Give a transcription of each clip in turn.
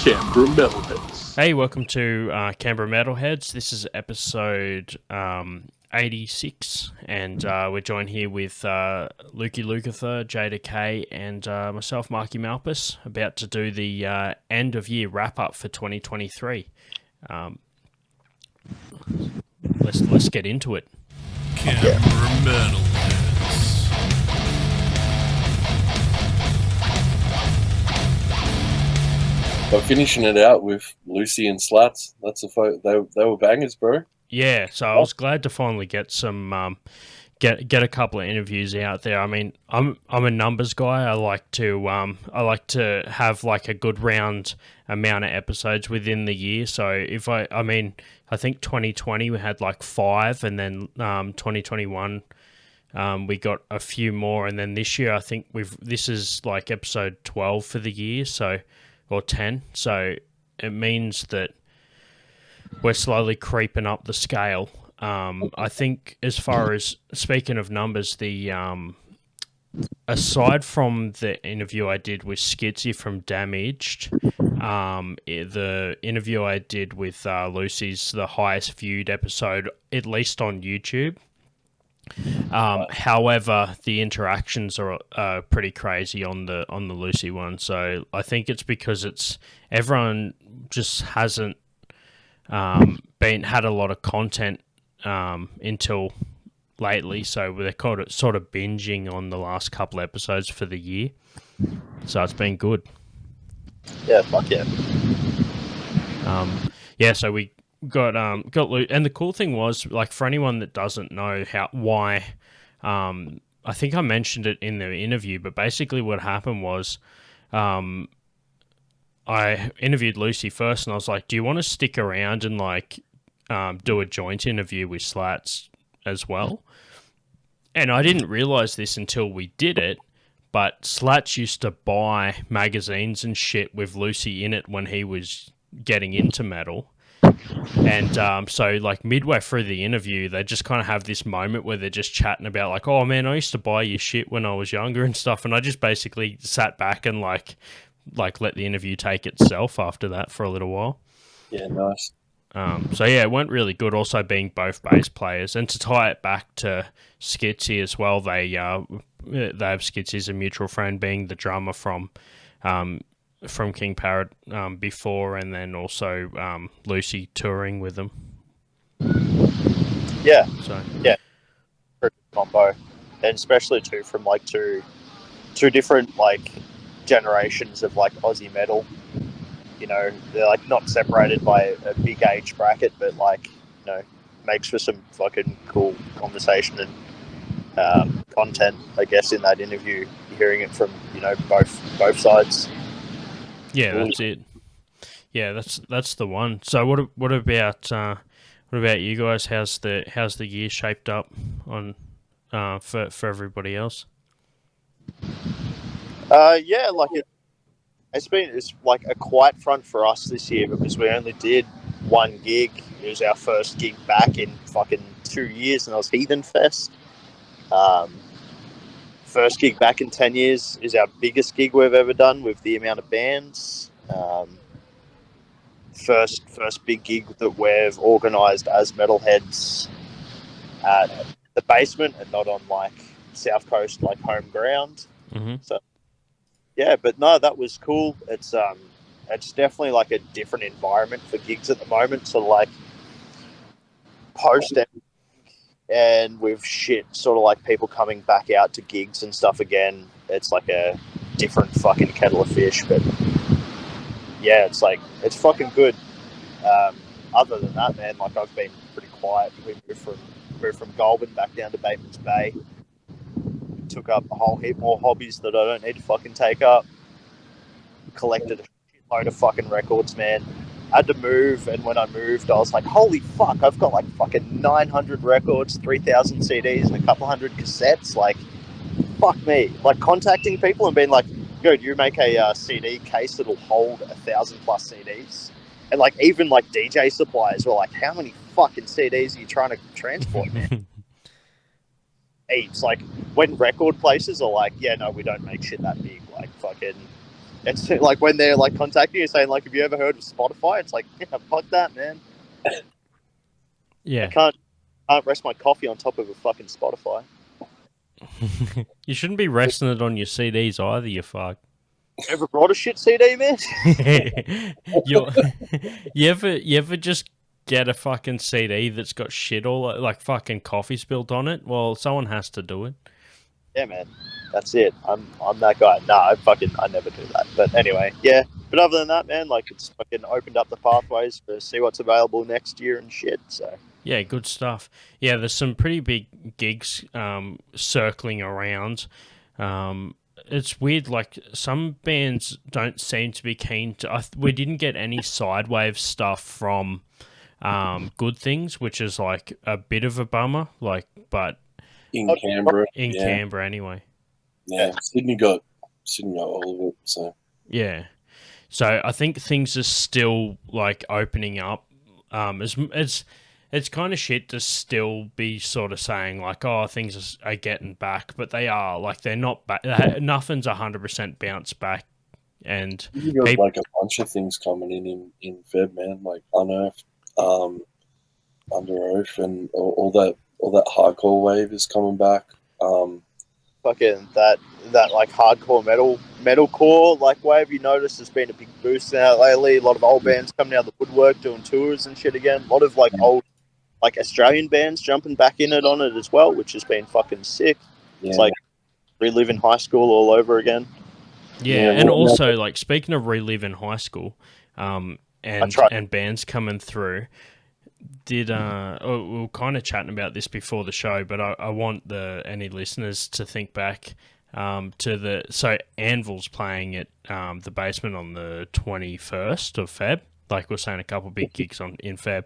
Canberra Matalheads. Hey, welcome to Canberra Matalheads. This is episode 86, and we're joined here with Lukey Lukather, Jada K, and myself, Marky Malpus, about to do the end of year wrap up for 2023. Let's get into it. Canberra Matalheads. I'm finishing it out with Lucy and Slats. That's they were bangers, bro. Yeah, so I was glad to finally get some get a couple of interviews out there. I mean, I'm a numbers guy. I like to have like a good round amount of episodes within the year. So if I think 2020 we had like 5, and then 2021 we got a few more, and then this year I think this is like episode 12 for the year, or 10. So it means that we're slowly creeping up the scale. I think as far as, speaking of numbers, the aside from the interview I did with Skitsy from Damaged, the interview I did with Lucy's the highest viewed episode, at least on YouTube. However, the interactions are pretty crazy on the Lucy one. So I think it's because everyone just hasn't had a lot of content until lately, so they're sort of binging on the last couple episodes for the year. So it's been good. Yeah, fuck yeah. So we got and the cool thing was, like, for anyone that doesn't know why, I think I mentioned it in the interview, but basically what happened was, I interviewed Lucy first, and I was like, do you want to stick around and like do a joint interview with Slats as well? And I didn't realize this until we did it, but Slats used to buy magazines and shit with Lucy in it when he was getting into metal. And so like midway through the interview, they just kind of have this moment where they're just chatting about like, oh man, I used to buy your shit when I was younger and stuff. And I just basically sat back and like let the interview take itself after that for a little while. Yeah, nice. So yeah, it went really good. Also being both bass players, and to tie it back to Skitsy as well, they have Skitsy as a mutual friend, being the drummer from King Parrot before, and then also Lucy touring with them. Yeah. So yeah, pretty good combo, and especially too from like two different like generations of like Aussie metal. You know, they're like not separated by a big age bracket, but like, you know, makes for some fucking cool conversation and content, I guess, in that interview. You're hearing it from, you know, both sides. Yeah, that's it. Yeah, that's the one. So what about you guys? How's the year shaped up on for everybody else? Yeah, like it's like a quiet front for us this year, because we only did one gig. It was our first gig back in fucking 2 years, and that was Heathen Fest. First gig back in 10 years is our biggest gig we've ever done with the amount of bands. First big gig that we've organised as Metalheads at the basement and not on like South Coast like home ground. Mm-hmm. So yeah, but no, that was cool. It's definitely like a different environment for gigs at the moment. So like post and with shit sort of like people coming back out to gigs and stuff again, it's like a different fucking kettle of fish. But yeah, it's fucking good. Other than that, man, like I've been pretty quiet. We moved from Goulburn back down to Bateman's Bay. Took up a whole heap more hobbies that I don't need to fucking take up. Collected a shitload of fucking records, man. I had to move, and when I moved, I was like, holy fuck, I've got like fucking 900 records, 3,000 CDs, and a couple hundred cassettes. Like, fuck me. Like, contacting people and being like, yo, do you make a CD case that'll hold 1,000 plus CDs? And like, even like DJ suppliers were like, how many fucking CDs are you trying to transport, man? Heaps. Like, when record places are like, yeah, no, we don't make shit that big. Like, fucking, It's like when they're like contacting you saying like, have you ever heard of Spotify? It's like, yeah, fuck that, man. Yeah. I can't rest my coffee on top of a fucking Spotify. You shouldn't be resting it on your CDs either, you fuck. Ever brought a shit CD, man? You ever just get a fucking CD that's got shit all like fucking coffee spilled on it? Well, someone has to do it. Yeah, man. That's it. I'm that guy. Nah, I never do that. But anyway, yeah. But other than that, man, like it's fucking opened up the pathways to see what's available next year and shit. So Yeah, good stuff. Yeah, there's some pretty big gigs circling around. It's weird, like some bands don't seem to be keen to. We didn't get any sidewave stuff from Good Things, which is like a bit of a bummer. Like, but in Canberra. in Canberra anyway. Yeah, Sydney got all of it. So yeah, so I think things are still like opening up. It's kind of shit to still be sort of saying like, oh, things are getting back, but they are like they're not back. Nothing's 100% bounced back, and you got like a bunch of things coming in Feb, man. Like Unearthed, Under Oath, and all that hardcore wave is coming back. fucking that like hardcore metalcore like wave, you notice there's been a big boost in that lately. A lot of old bands coming out of the woodwork doing tours and shit again. A lot of like old like Australian bands jumping back in it on it as well, which has been fucking sick. Yeah. It's like reliving high school all over again. Yeah, and also like speaking of reliving high school, and bands coming through. We were kind of chatting about this before the show, but I want any listeners to think back so Anvil's playing at the Basement on the 21st of Feb. Like we're saying, a couple of big gigs in Feb,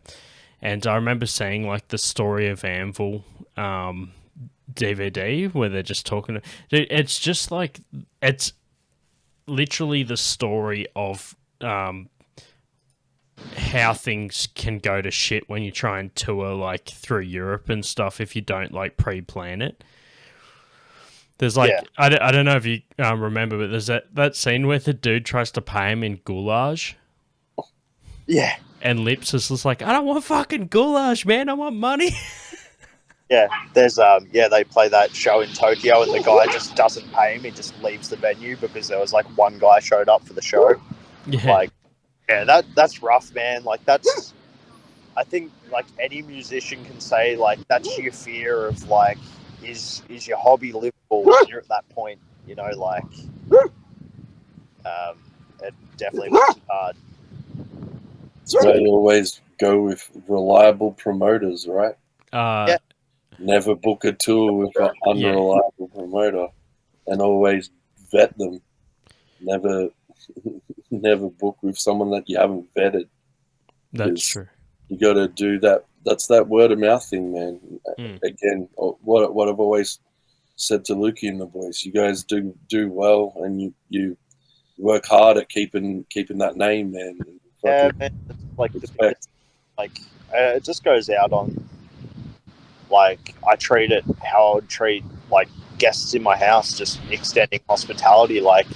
and I remember seeing like the Story of Anvil DVD where they're just talking. It's just like it's literally the story of how things can go to shit when you try and tour like through Europe and stuff if you don't like pre-plan it. There's like I don't know if you remember, but there's that scene where the dude tries to pay him in goulash. Yeah. And Lips is just like, I don't want fucking goulash, man. I want money. Yeah, there's they play that show in Tokyo and the guy just doesn't pay him. He just leaves the venue because there was like one guy showed up for the show. Yeah. Like, yeah, that's rough, man. Like that's, I think like any musician can say like that's your fear of like is your hobby livable when you're at that point, you know, like it definitely makes it hard. That's why you always go with reliable promoters, right? Yeah. Never book a tour with an unreliable promoter, and always vet them. Never book with someone that you haven't vetted. That's true. You got to do that. That's that word of mouth thing, man. Again, what I've always said to Lukey and the boys, you guys do well, and you work hard at keeping that name, man. Yeah, man. It's like it just goes out on like I treat it how I would treat like guests in my house, just extending hospitality. Like,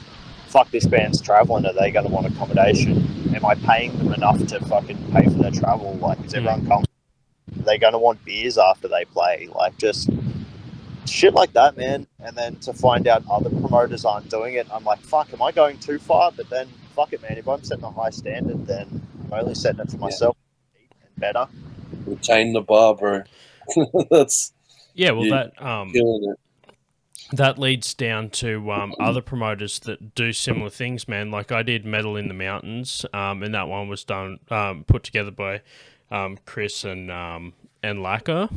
fuck, this band's traveling. Are they going to want accommodation? Am I paying them enough to fucking pay for their travel? Like, is everyone comfortable? Are they going to want beers after they play? Like, just shit like that, man. And then to find out other promoters aren't doing it, I'm like, fuck, am I going too far? But then, fuck it, man. If I'm setting a high standard, then I'm only setting it for myself and better. Retain the bar, bro. That's that that leads down to other promoters that do similar things, man. Like I did Metal in the Mountains, and that one was done put together by Chris and Lacquer.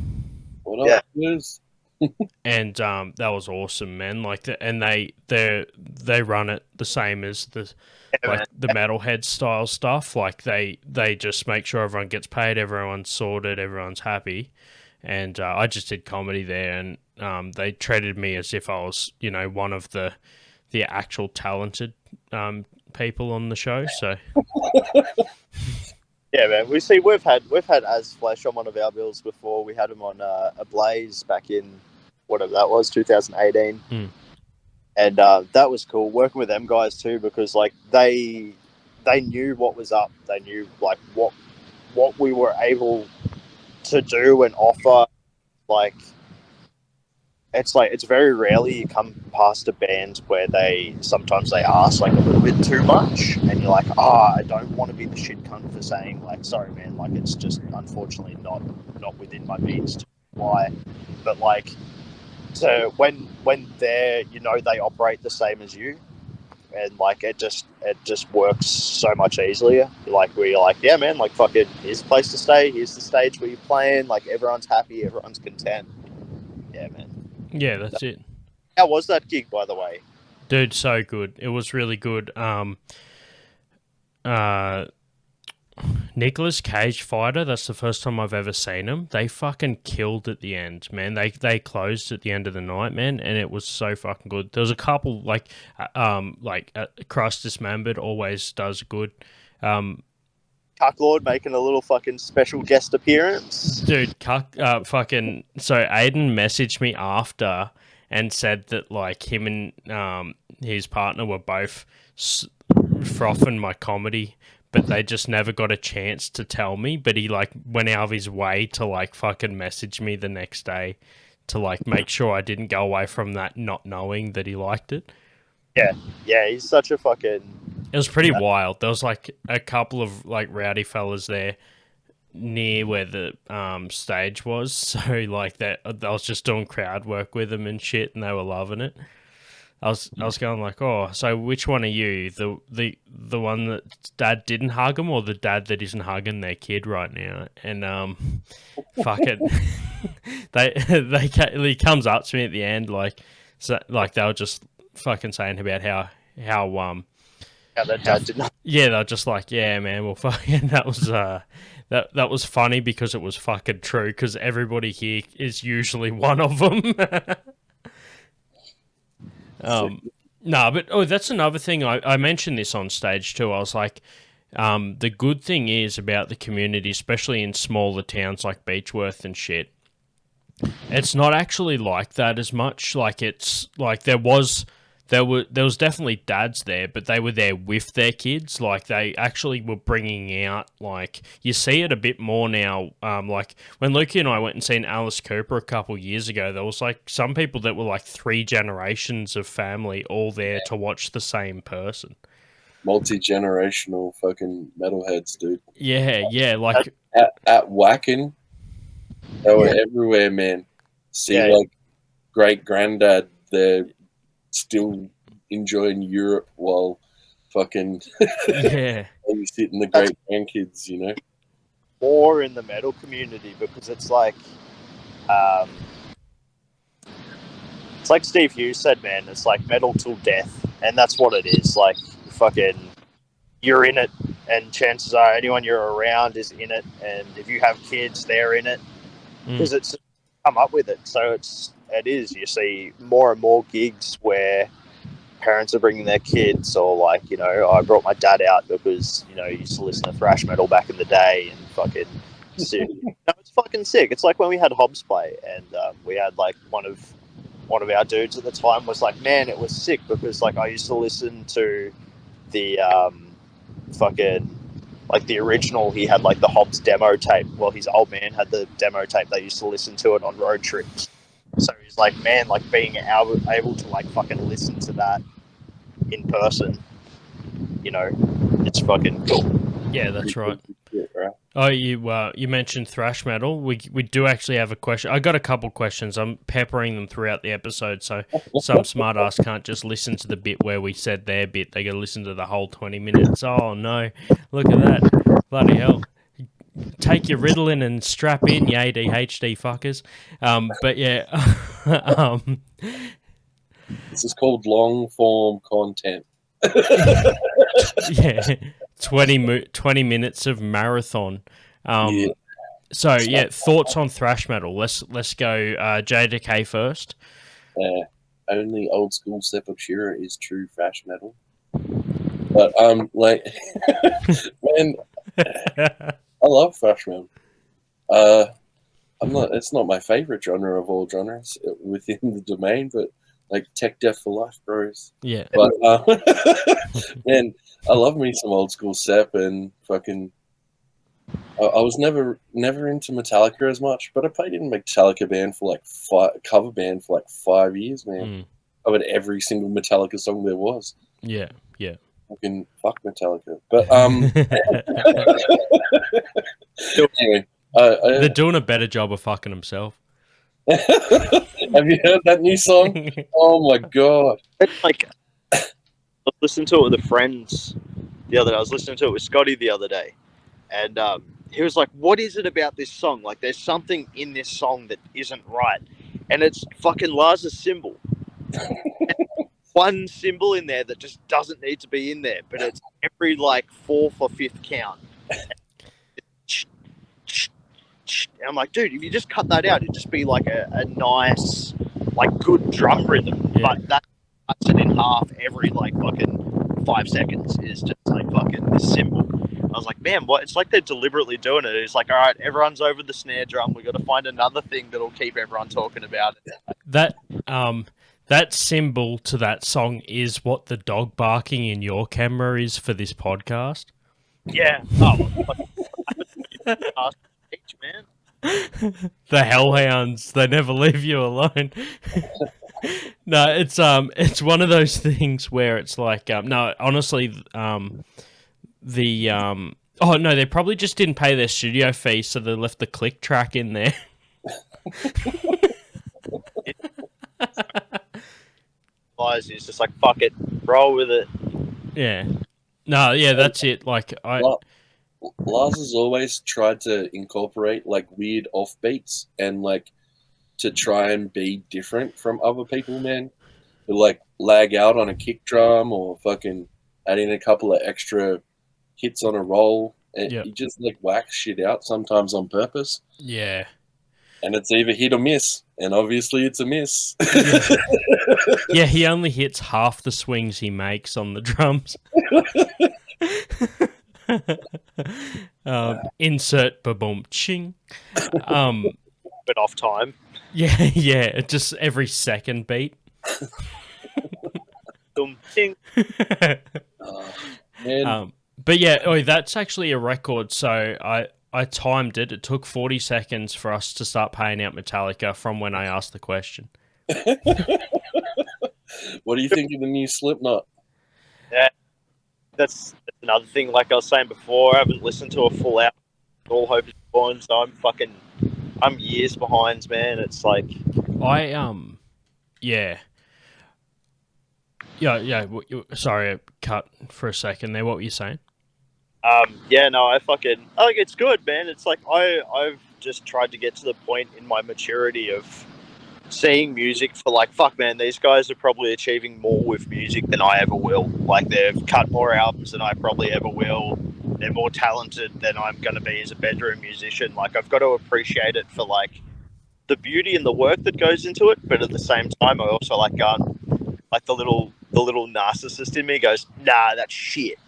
What up, Liz? And that was awesome, man. Like they run it the same as the Metalheads style stuff. Like they just make sure everyone gets paid, everyone's sorted, everyone's happy. And I just did comedy there, and they treated me as if I was, you know, one of the actual talented people on the show. So yeah, man. We've had As Flesh on one of our bills before. We had him on a Blaze back in whatever that was, 2018. And that was cool working with them guys too, because like they knew what was up. They knew like what we were able to do and offer. Like it's very rarely you come past a band where they sometimes they ask like a little bit too much, and you're like, I don't want to be the shit cunt for saying like, sorry man, like it's just unfortunately not within my means to why. But like, so when they're, you know, they operate the same as you, and like it just works so much easier. Like where you're like, yeah man, like fucking here's the place to stay, here's the stage where you're playing, like everyone's happy, everyone's content. Yeah man. Yeah, that's it. How was that gig, by the way? Dude, so good. It was really good. Nicolas Cage Fighter, that's the first time I've ever seen them. They fucking killed at the end, man. They closed at the end of the night, man, and it was so fucking good. There was a couple, like Christ Dismembered always does good. Cucklord making a little fucking special guest appearance. Dude, fucking... So Aiden messaged me after and said that, like, him and his partner were both frothing my comedy, but they just never got a chance to tell me. But he, like, went out of his way to, like, fucking message me the next day to, like, make sure I didn't go away from that not knowing that he liked it. Yeah, he's such a fucking... It was pretty wild. There was, like, a couple of, like, rowdy fellas there near where the stage was. So, like, that I was just doing crowd work with them and shit, and they were loving it. I was going like, oh, so which one are you? The one that dad didn't hug him, or the dad that isn't hugging their kid right now? And fucking, he comes up to me at the end, like, so, like they were just fucking saying about how that dad did not. Yeah, they're just like, yeah, man, well, fucking, that was that was funny because it was fucking true. Because everybody here is usually one of them. No, but that's another thing. I mentioned this on stage too. I was like, the good thing is about the community, especially in smaller towns like Beechworth and shit, it's not actually like that as much. Like it's like there was definitely dads there, but they were there with their kids. Like they actually were bringing out, like you see it a bit more now. Like when Lukey and I went and seen Alice Cooper a couple years ago, there was like some people that were like 3 generations of family all there to watch the same person. Multi-generational fucking metalheads, dude. Yeah, like at Wacken, they were everywhere, man. See, like great granddad there. Still enjoying Europe while fucking babysitting the great grandkids, you know? More in the metal community, because it's like Steve Hughes said, man, it's like metal till death, and that's what it is. Like fucking, you're in it, and chances are anyone you're around is in it, and if you have kids, they're in it, because it's come up with it. So it is. You see more and more gigs where parents are bringing their kids, or like, you know, I brought my dad out because, you know, he used to listen to thrash metal back in the day, and fucking sick. No, it's fucking sick. It's like when we had Hobbs play, and we had like one of our dudes at the time was like, man, it was sick because like I used to listen to the fucking like the original. He had like the Hobbs demo tape. Well, his old man had the demo tape. They used to listen to it on road trips. So he's like, man, like being able to like fucking listen to that in person, you know, it's fucking cool. Yeah, that's right. Oh, you mentioned thrash metal. We do actually have a question. I got a couple questions. I'm peppering them throughout the episode, so some smartass can't just listen to the bit where we said their bit. They got to listen to the whole 20 minutes. Oh no, look at that! Bloody hell! Take your Ritalin and strap in, you ADHD fuckers. But yeah, this is called long form content. Yeah, 20 minutes of marathon. So yeah, thoughts on thrash metal. Let's go JDK first. Only old school Sepultura is true thrash metal. But like, man, I love thrash metal. It's not my favorite genre of all genres within the domain, but like tech deaf for life, bros. Yeah. But man, I love me some old school Sepp and fucking. I was never into Metallica as much, but I played in a Metallica band for like cover band for like 5 years, man. Covered every single Metallica song there was. Yeah, yeah. Fucking fuck Metallica, but anyway, they're doing a better job of fucking themselves. Have you heard that new song? Oh my god! Like, I was listening to it with a friends the other day. I was listening to it with Scotty the other day, and he was like, "What is it about this song? Like, there's something in this song that isn't right." And it's fucking Lars's cymbal. One cymbal in there that just doesn't need to be in there, but it's every like 4th or 5th count. And I'm like, dude, if you just cut that out, it'd just be like a nice, like, good drum rhythm. Yeah. But that cuts it in half every like fucking 5 seconds is just like fucking this cymbal. I was like, man, what? It's like they're deliberately doing it. It's like, all right, everyone's over the snare drum. We got to find another thing that'll keep everyone talking about it. That symbol to that song is what the dog barking in your camera is for this podcast. Yeah. Oh, man. The hellhounds, they never leave you alone. No, it's one of those things where it's like, no, honestly, oh no, they probably just didn't pay their studio fee, so they left the click track in there. He's just like, fuck it, roll with it. Yeah. No, yeah, that's it. Like, Lars has always tried to incorporate like weird offbeats and like to try and be different from other people, man. Who like lag out on a kick drum or fucking add in a couple of extra hits on a roll. And he just like whacks shit out sometimes on purpose. Yeah. And it's either hit or miss. And obviously it's a miss. Yeah, he only hits half the swings he makes on the drums. Insert ba-boom ching. But off time. Yeah, just every second beat. Boom ching. But yeah, that's actually a record. So I timed it. It took 40 seconds for us to start paying out Metallica from when I asked the question. What do you think of the new Slipknot? Yeah, that's another thing. Like I was saying before, I haven't listened to a full album. All Hope is Gone, so I'm years behind, man. It's like yeah. Sorry, I cut for a second there. What were you saying? Yeah, no, I think it's good, man. It's like I've just tried to get to the point in my maturity of seeing music for like, fuck, man, these guys are probably achieving more with music than I ever will. Like, they've cut more albums than I probably ever will. They're more talented than I'm going to be as a bedroom musician. Like, I've got to appreciate it for like the beauty and the work that goes into it, but at the same time, I also like like the little narcissist in me goes, nah, that's shit.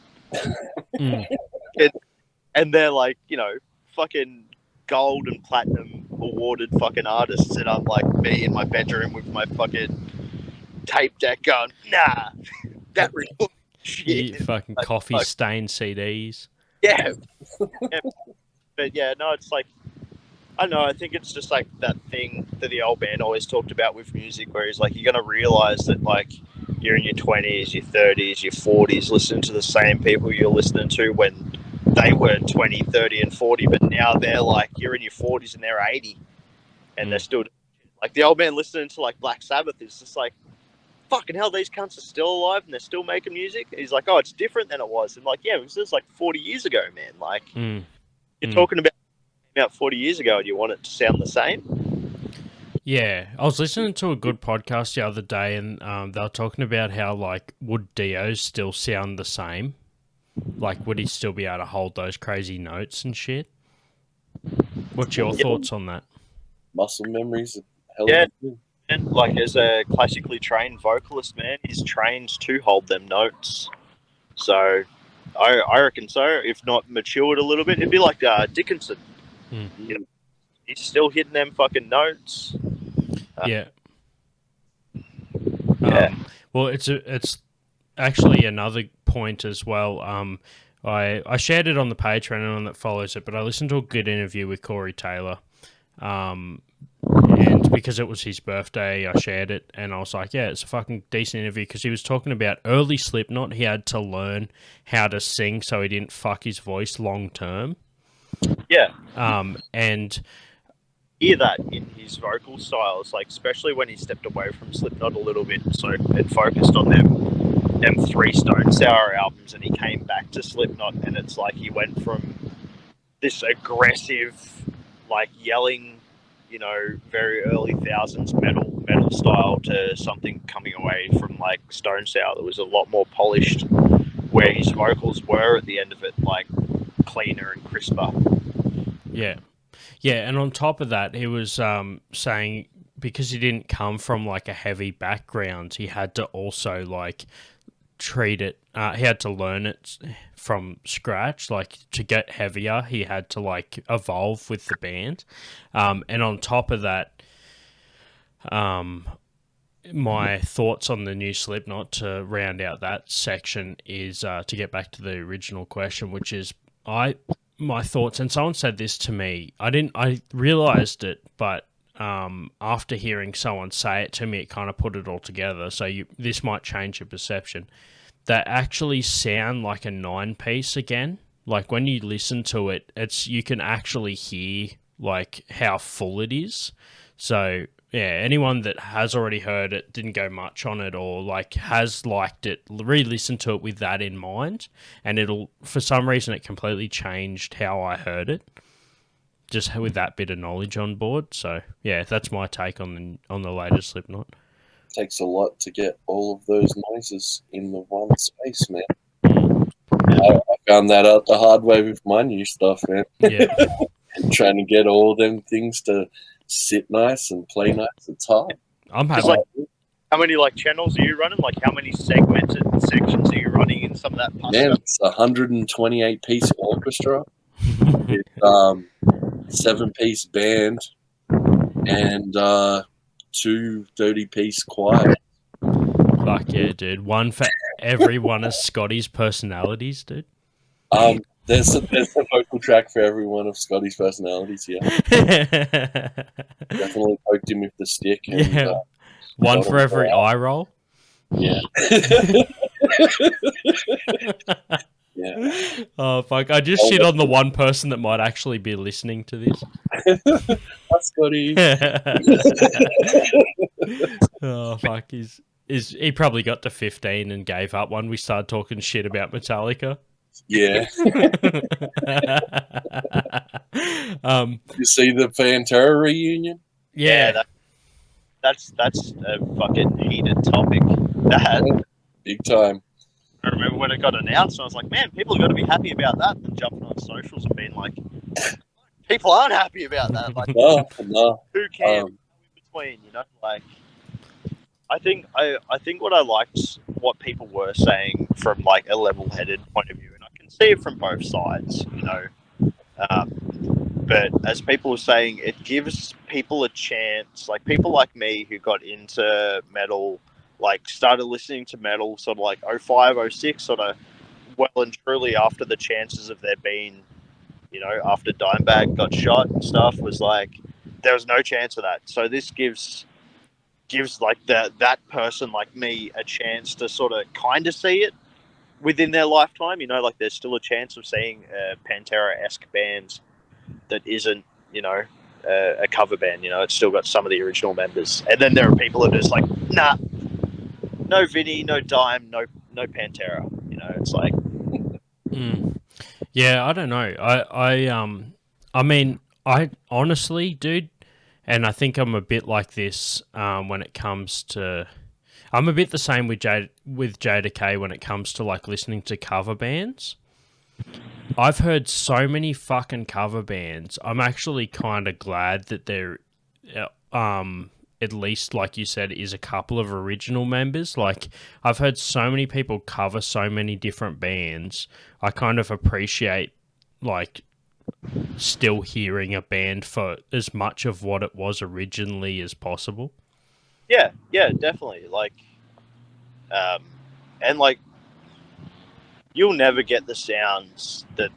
And they're like, you know, fucking gold and platinum awarded fucking artists, and I'm like me in my bedroom with my fucking tape deck going, nah, that real shit. Fucking like, coffee stained CDs. Yeah. But yeah, no, it's like, I don't know, I think it's just like that thing that the old man always talked about with music, where he's like, you're going to realize that like you're in your 20s, your 30s, your 40s, listening to the same people you're listening to when they were 20, 30, and 40, but now they're like, you're in your 40s and they're 80, and they're still like, the old man listening to like Black Sabbath is just like, fucking hell, these cunts are still alive and they're still making music. And he's like, oh, it's different than it was. And like, yeah, it was just like 40 years ago, man. Like, you're talking about 40 years ago and you want it to sound the same. Yeah, I was listening to a good podcast the other day, and they were talking about how like would Dio's still sound the same? Like, would he still be able to hold those crazy notes and shit? What's your thoughts on that? Muscle memories, And like, as a classically trained vocalist, man, he's trained to hold them notes. So I reckon so. If not matured a little bit, it'd be like Dickinson. You know, he's still hitting them fucking notes. Yeah. Well, it's actually another point as well. I shared it on the page for anyone that follows it, but I listened to a good interview with Corey Taylor. And because it was his birthday, I shared it, and I was like, yeah, it's a fucking decent interview, because he was talking about early Slipknot. He had to learn how to sing so he didn't fuck his voice long term. Yeah. And hear that in his vocal styles, like especially when he stepped away from Slipknot a little bit, so it focused on them 3 Stone Sour albums, and he came back to Slipknot, and it's like he went from this aggressive, like yelling, you know, very early thousands metal style to something coming away from like Stone Sour that was a lot more polished, where his vocals were at the end of it like cleaner and crisper. Yeah. Yeah, and on top of that, he was saying because he didn't come from like a heavy background, he had to also like treat it. He had to learn it from scratch, like to get heavier. He had to like evolve with the band, and on top of that, my thoughts on the new Slipknot to round out that section is to get back to the original question, which is my thoughts, and someone said this to me. I realized it, but after hearing someone say it to me, it kind of put it all together. So this might change your perception. They actually sound like a 9-piece again. Like when you listen to it, you can actually hear like how full it is. So yeah, anyone that has already heard it, didn't go much on it, or like has liked it, re-listen to it with that in mind, and it'll, for some reason, it completely changed how I heard it, just with that bit of knowledge on board. So yeah, that's my take on the latest Slipknot. Takes a lot to get all of those noises in the one space, man. I found that out the hard way with my new stuff, man. Yeah. Trying to get all them things to sit nice and play nice, it's hard. I'm happy. Like, how many like channels are you running? Like how many segmented sections are you running in some of that pasta? Man, it's a 128-piece orchestra. It's 7-piece band and 2 30-piece choir. Fuck yeah, dude. One for every one of Scotty's personalities, dude. There's a vocal track for every one of Scotty's personalities here. Definitely poked him with the stick. And, yeah. One for every eye roll. Yeah. Yeah. Oh fuck! I just shit on the one person that might actually be listening to this. Hi, Scotty. Oh fuck! He probably got to 15 and gave up when we started talking shit about Metallica. Yeah. You see the Pantera reunion? Yeah. That's a fucking heated topic. That big time. I remember when it got announced, and I was like, man, people have got to be happy about that. And jumping on socials and being like, people aren't happy about that. Like, no. Who cares in between, you know? Like, I think what I liked, what people were saying from like a level-headed point of view, and I can see it from both sides, you know. But as people were saying, it gives people a chance, like people like me who got into metal, like started listening to metal sort of like 05, 06, sort of well and truly after the chances of there being, you know, after Dimebag got shot and stuff, was like, there was no chance of that. So this gives like that person like me a chance to sort of kind of see it within their lifetime, you know, like there's still a chance of seeing a Pantera-esque band that isn't, you know, a cover band, you know, it's still got some of the original members. And then there are people that are just like, nah, no Vinny, no Dime, no Pantera, you know, it's like... Yeah, I don't know. I mean, I honestly, dude, and I think I'm a bit like this when it comes to... I'm a bit the same with Jada K when it comes to like listening to cover bands. I've heard so many fucking cover bands. I'm actually kind of glad that there, at least like you said, is a couple of original members. Like I've heard so many people cover so many different bands. I kind of appreciate like still hearing a band for as much of what it was originally as possible. Yeah, definitely. Like, And like, you'll never get the sounds that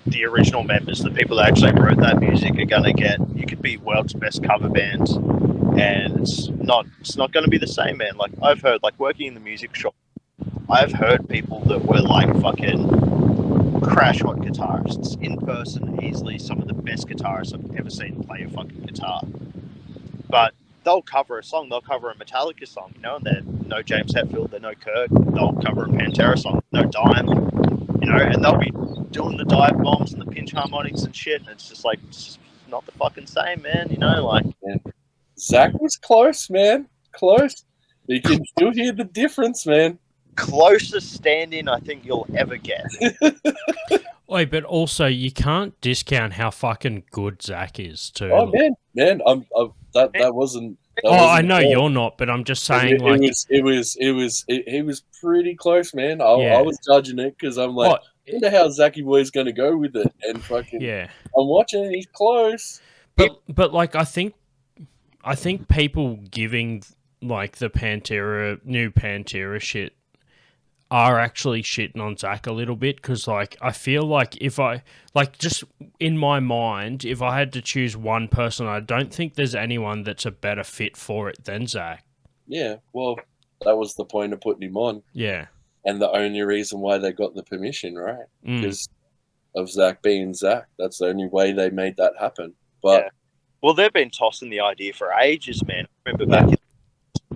the original members, the people that actually wrote that music, are gonna get. You could be world's best cover band, and it's not going to be the same, man. Like, I've heard, like, working in the music shop, I've heard people that were like fucking crash hot guitarists in person, easily some of the best guitarists I've ever seen play a fucking guitar. But they'll cover a song, they'll cover a Metallica song, you know, and they're no James Hetfield, they're no Kirk. They'll cover a Pantera song, no Dime, you know, and they'll be doing the dive bombs and the pinch harmonics and shit, and it's just like, it's just not the fucking same, man, you know, like. Man. Zach was close, man. Close. You can still hear the difference, man. Closest stand-in I think you'll ever get. Oi, but also you can't discount how fucking good Zach is too. Oh man, that wasn't. I know bad. You're not, but I'm just saying, he was pretty close, man. I was judging it because I'm like, I wonder how Zachy Boy's going to go with it, and fucking I'm watching it, he's close. But like I think people giving like the new Pantera shit are actually shitting on Zach a little bit, because like I feel like if I like, just in my mind, if I had to choose one person, I don't think there's anyone that's a better fit for it than Zach. Yeah, well, that was the point of putting him on. Yeah, and the only reason why they got the permission, right? Because of Zach being Zach. That's the only way they made that happen. But well, they've been tossing the idea for ages, man. I remember back in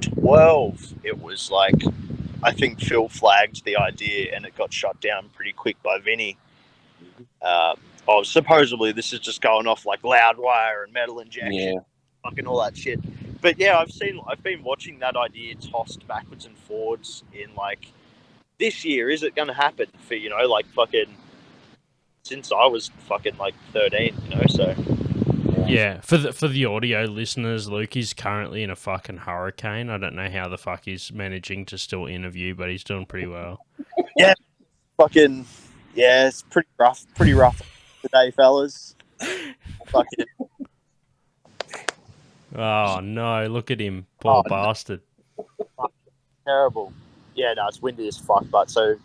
2012, it was like, I think Phil flagged the idea and it got shut down pretty quick by Vinny. Supposedly this is just going off like Loudwire and Metal Injection, fucking all that shit. But yeah, I've been watching that idea tossed backwards and forwards in like, this year, is it going to happen for, you know, like fucking since I was fucking like 13, you know, so. Yeah, for the audio listeners, Luke is currently in a fucking hurricane. I don't know how the fuck he's managing to still interview, but he's doing pretty well. Yeah, fucking, yeah, it's pretty rough today, fellas. Fucking. Oh no, look at him, poor bastard. Terrible. Yeah, no, it's windy as fuck, but so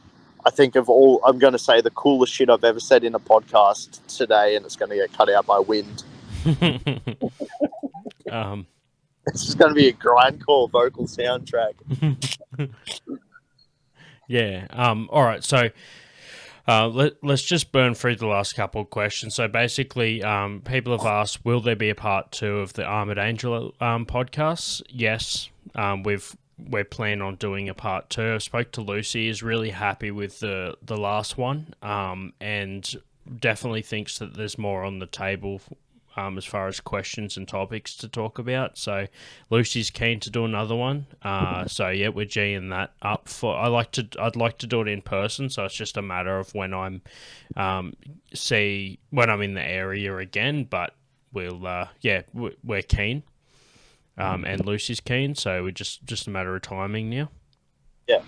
I think of all, I'm going to say the coolest shit I've ever said in a podcast today, and it's going to get cut out by wind. It's just going to be a grindcore vocal soundtrack. Yeah. All right. So let's just burn through the last couple of questions. So basically, people have asked, will there be a part 2 of the Armored Angel podcast? Yes. We're planning on doing a part 2. I spoke to Lucy. Is really happy with the last one, and definitely thinks that there's more on the table as far as questions and topics to talk about. So Lucy's keen to do another one. So yeah, we're G'ing that up for. I'd like to do it in person. So it's just a matter of when I'm when I'm in the area again. But we'll we're keen. And Lucy's keen, so we're just a matter of timing now. Yeah.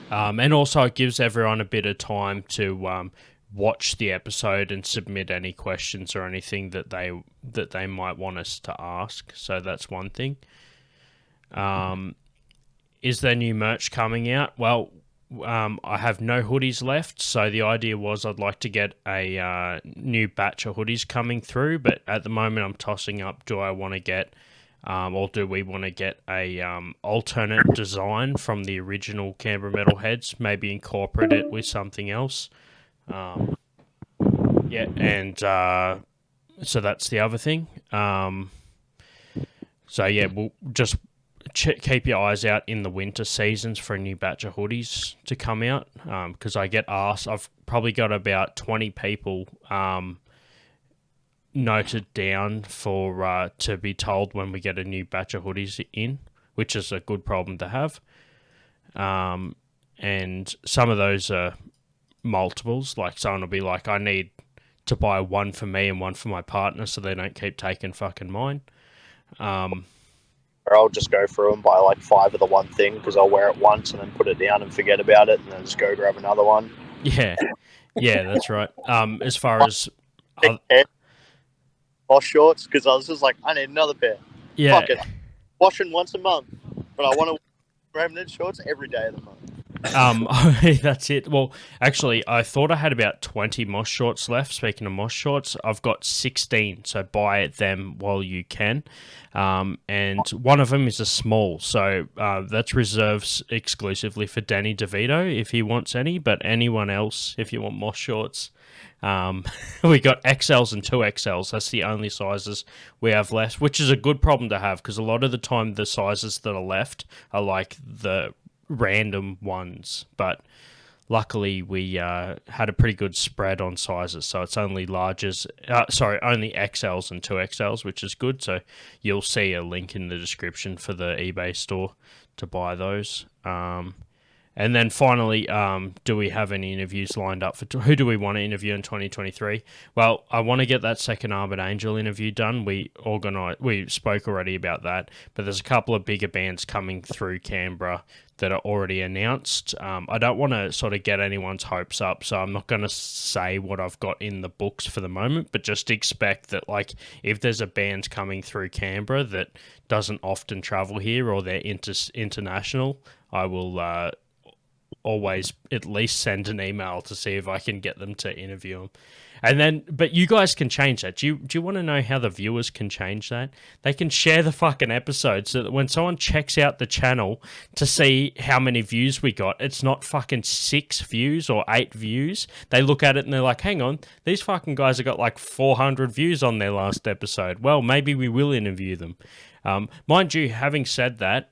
And also it gives everyone a bit of time to watch the episode and submit any questions or anything that they might want us to ask. So that's one thing. Is there new merch coming out? Well, I have no hoodies left, so the idea was I'd like to get a new batch of hoodies coming through, but at the moment I'm tossing up, do I want to get... or do we want to get a alternate design from the original Canberra Matalheads, maybe incorporate it with something else? So that's the other thing. We'll just keep your eyes out in the winter seasons for a new batch of hoodies to come out, because I get asked. I've probably got about 20 people noted down for to be told when we get a new batch of hoodies in, which is a good problem to have. And some of those are multiples, like someone will be like, I need to buy one for me and one for my partner so they don't keep taking fucking mine. Or I'll just go through and buy like 5 of the one thing because I'll wear it once and then put it down and forget about it and then just go grab another one. Yeah, that's right. As far as... Wash shorts, because I was just like, I need another pair. Yeah. Fuck it. Washing once a month, but I want to remnant shorts every day of the month. That's it. Well, actually, I thought I had about 20 moss shorts left. Speaking of moss shorts, I've got 16, so buy them while you can. And one of them is a small, so that's reserved exclusively for Danny DeVito if he wants any, but anyone else, if you want moss shorts, we got XLs and 2XLs. That's the only sizes we have left, which is a good problem to have because a lot of the time the sizes that are left are like the random ones, but luckily we had a pretty good spread on sizes, so it's only only XLs and 2XLs, which is good. So you'll see a link in the description for the eBay store to buy those. And then finally, do we have any interviews lined up for who do we want to interview in 2023? Well, I want to get that second Armored Angel interview done. We spoke already about that, but there's a couple of bigger bands coming through Canberra that are already announced. I don't want to sort of get anyone's hopes up, so I'm not going to say what I've got in the books for the moment, but just expect that, like, if there's a band coming through Canberra that doesn't often travel here or they're international, I will always at least send an email to see if I can get them to interview them. And then, but you guys can change that. Do you want to know how the viewers can change that? They can share the fucking episode so that when someone checks out the channel to see how many views we got, it's not fucking 6 views or 8 views. They look at it and they're like, hang on, these fucking guys have got like 400 views on their last episode. Well, maybe we will interview them. Mind you, having said that,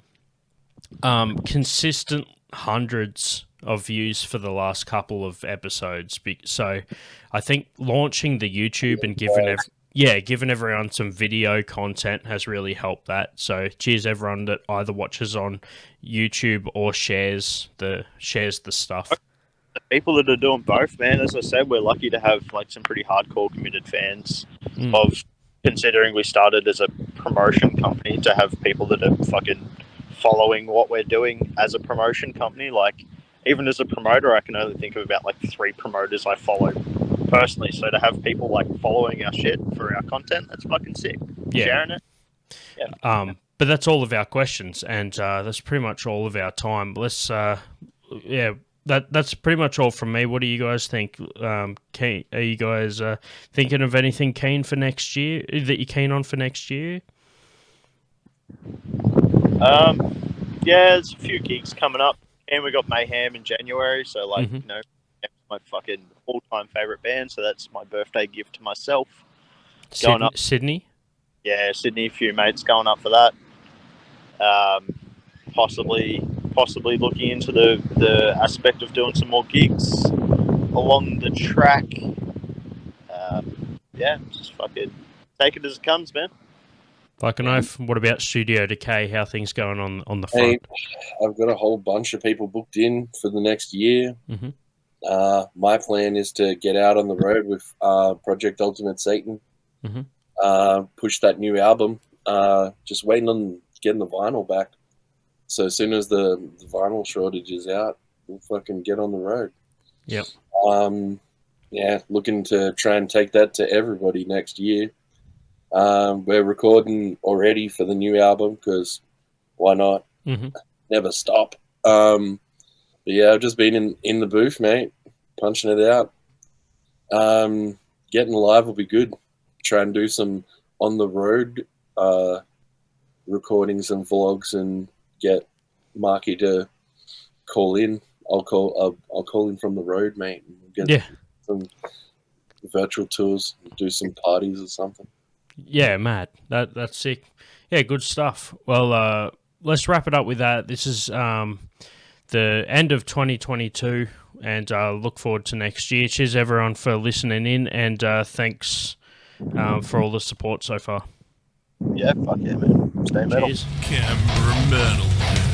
consistent hundreds of views for the last couple of episodes. So I think launching the YouTube and giving everyone some video content has really helped that. So cheers everyone that either watches on YouTube or shares the stuff. The people that are doing both, man, as I said, we're lucky to have like some pretty hardcore committed fans of, considering we started as a promotion company, to have people that are fucking following what we're doing as a promotion company. Like, even as a promoter, I can only think of about like 3 promoters I follow personally. So to have people like following our shit for our content, that's fucking sick. Yeah. Sharing it. Yeah. But that's all of our questions, and that's pretty much all of our time. Let's that's pretty much all from me. What do you guys think? Are you guys thinking of anything keen for next year that you're keen on for next year? There's a few gigs coming up, and we got Mayhem in January, so like, you know, that's my fucking all-time favorite band, so that's my birthday gift to myself. Going up Sydney? Yeah, Sydney, a few mates going up for that. Possibly looking into the aspect of doing some more gigs along the track. Just fucking take it as it comes, man. Fucking oath. What about Studio Decay? How things going on the front? Hey, I've got a whole bunch of people booked in for the next year. My plan is to get out on the road with Project Ultimate Satan. Push that new album. Just waiting on getting the vinyl back. So as soon as the vinyl shortage is out, we'll fucking get on the road. Yep. Looking to try and take that to everybody next year. We're recording already for the new album because why not? Never stop. But yeah, I've just been in the booth, mate, punching it out. Getting live will be good. Try and do some on the road recordings and vlogs, and get Marky to call in. I'll call in from the road, mate. And get some virtual tours, do some parties or something. Yeah, mad. That's sick. Yeah, good stuff. Well, let's wrap it up with that. This is the end of 2022, and look forward to next year. Cheers, everyone, for listening in, and thanks for all the support so far. Yeah, fuck yeah, man. Stay metal. Cheers. Canberra Matalheads.